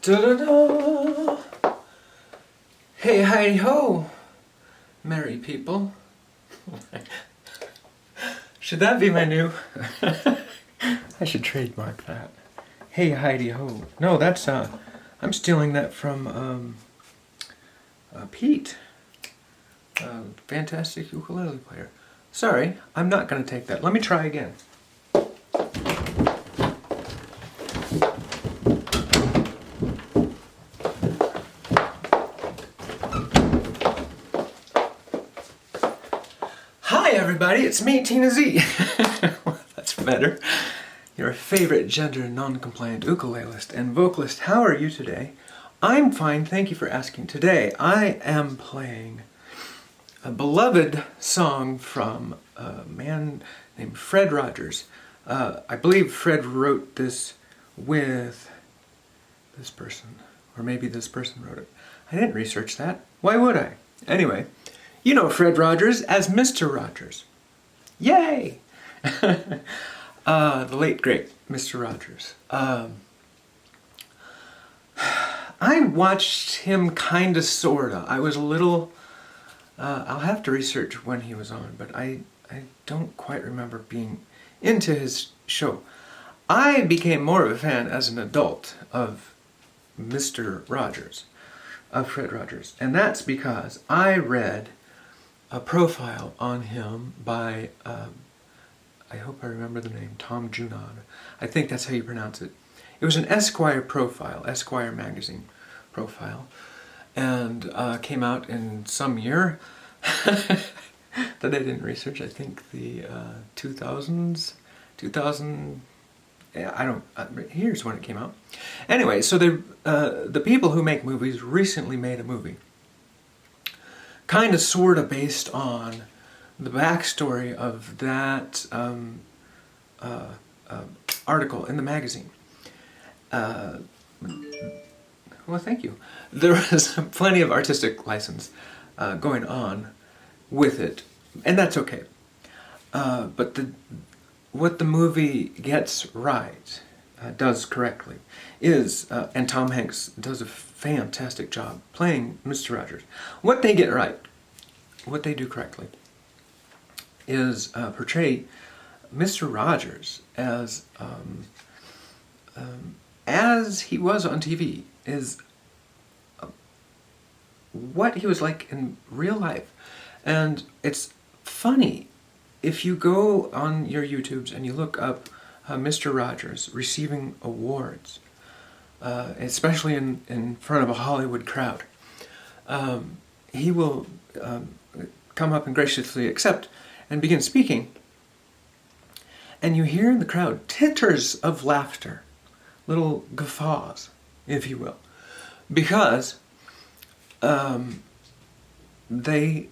Da-da-da. Hey, hi, ho, merry people. Should that be my new... I should trademark that. Hey, Heidi Ho. No, that's, I'm stealing that from, Pete. Fantastic ukulele player. Sorry, I'm not gonna take that. Let me try again. Hi everybody, it's me, Tina Z. That's better. Your favorite gender non-compliant ukulelist and vocalist. How are you today? I'm fine, thank you for asking. Today I am playing a beloved song from a man named Fred Rogers. I believe Fred wrote this with this person, or maybe this person wrote it. I didn't research that. Why would I? Anyway, you know Fred Rogers as Mr. Rogers. Yay! The late, great Mr. Rogers. I watched him kinda, sorta. I was a little... I'll have to research when he was on, but I don't quite remember being into his show. I became more of a fan as an adult of Mr. Rogers, of Fred Rogers, and that's because I read a profile on him by, I hope I remember the name, Tom Junod. I think that's how you pronounce it. It was an Esquire profile, Esquire magazine profile, and came out in some year that I didn't research. I think the 2000s, 2000. I don't. Here's when it came out. Anyway, so the people who make movies recently made a movie, kind of, sort of based on the backstory of that article in the magazine. Well, thank you. There was plenty of artistic license going on with it, and that's okay. But what the movie gets right, does correctly, is, and Tom Hanks does a fantastic job playing Mr. Rogers. What they get right, what they do correctly, is portray Mr. Rogers as he was on TV, is what he was like in real life. And it's funny, if you go on your YouTubes and you look up Mr. Rogers receiving awards, especially in front of a Hollywood crowd, he will come up and graciously accept and begin speaking, and you hear in the crowd titters of laughter, little guffaws, if you will, because they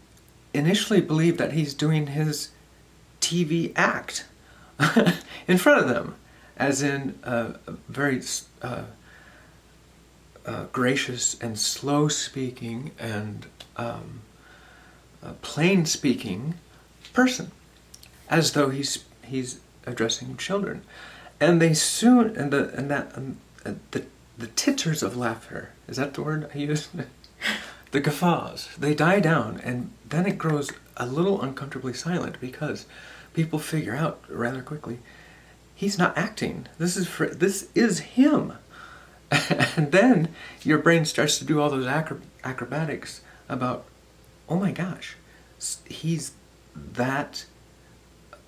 initially believe that he's doing his TV act in front of them, as in a very gracious and slow-speaking and plain-speaking person, as though he's addressing children. And they soon, the titters of laughter, is that the word I used? The guffaws, they die down, and then it grows a little uncomfortably silent, because people figure out rather quickly, he's not acting. This is him. And then your brain starts to do all those acrobatics about, oh my gosh, he's that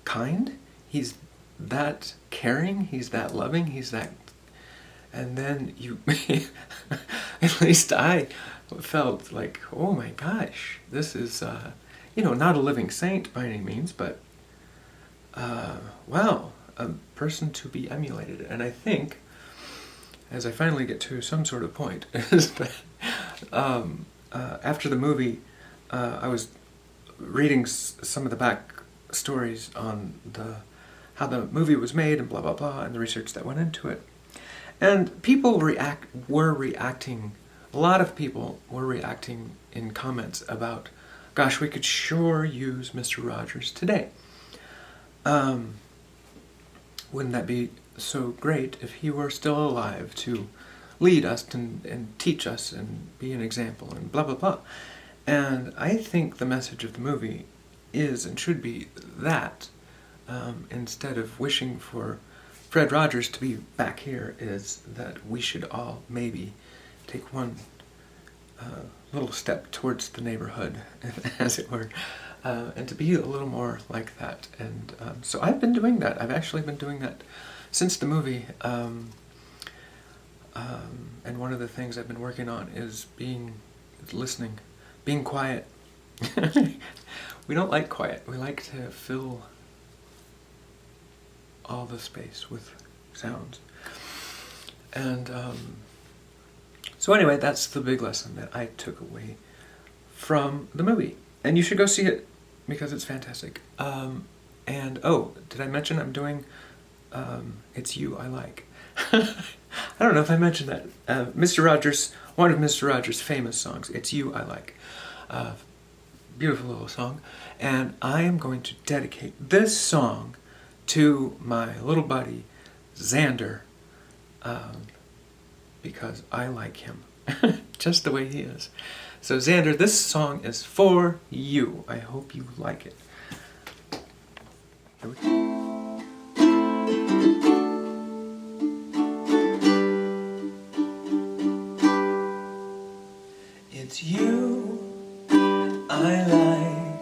kind, he's that caring, he's that loving, he's that... And then you, at least I felt like, oh my gosh, this is, not a living saint by any means, but, wow, a person to be emulated. And I think, as I finally get to some sort of point, is that after the movie, I was reading some of the back stories on how the movie was made and blah blah blah, and the research that went into it. And people were reacting, a lot of people were reacting in comments about, gosh, we could sure use Mr. Rogers today. Wouldn't that be so great if he were still alive to lead us and teach us and be an example and blah blah blah. And I think the message of the movie is and should be that, instead of wishing for Fred Rogers to be back here, is that we should all maybe take one little step towards the neighborhood, as it were, and to be a little more like that. And so I've been doing that. I've actually been doing that since the movie. And one of the things I've been working on is listening, being quiet. We don't like quiet. We like to fill all the space with sounds. And so anyway, that's the big lesson that I took away from the movie. And you should go see it because it's fantastic. And oh, did I mention I'm doing It's You I Like? I don't know if I mentioned that. Mr. Rogers, one of Mr. Rogers' famous songs, It's You I Like. Beautiful little song. And I am going to dedicate this song to my little buddy, Xander, because I like him, just the way he is. So Xander, this song is for you. I hope you like it. Here we go. It's you I like,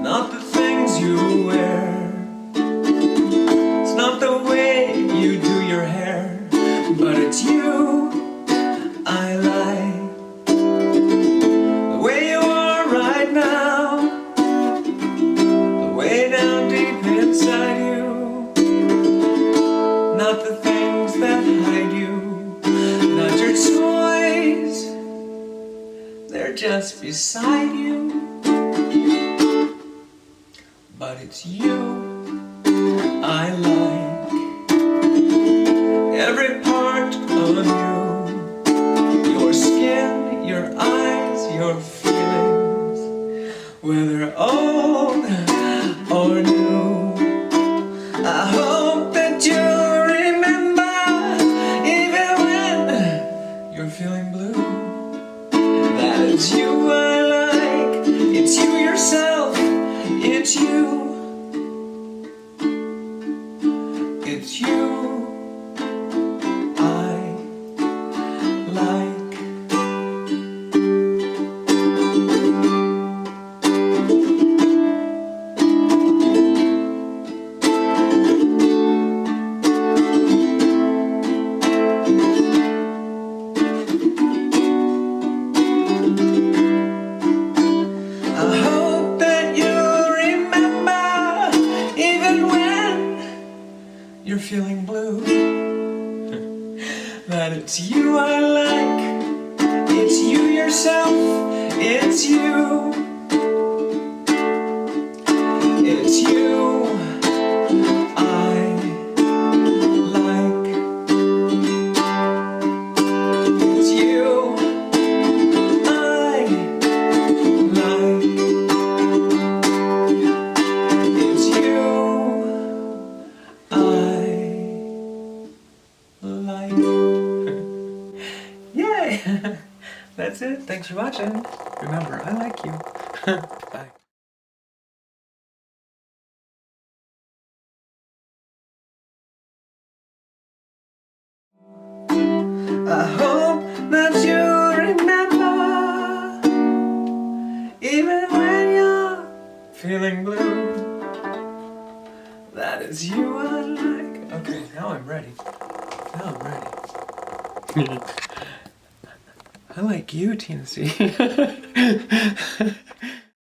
not the things you wear, it's not the way you do your hair, but it's you I like, the way you are right now, the way down deep inside you, not the things that hide you, not your toys, they're just beside you, but it's you I like, every part of you, your skin, your eyes, your feelings, whether old or new. I hope that you remember, even when you're feeling blue, that it's you I like, it's you yourself, it's you, it's you I like. You're feeling blue, that it's you I like, it's you yourself, it's you, it's you I like, it's you I like, it's you Yay! That's it. Thanks for watching. Remember, I like you. Bye. I hope that you remember, even when you're feeling blue, that is you I like. Okay, now I'm ready. Now I'm ready. I like you, Tina C.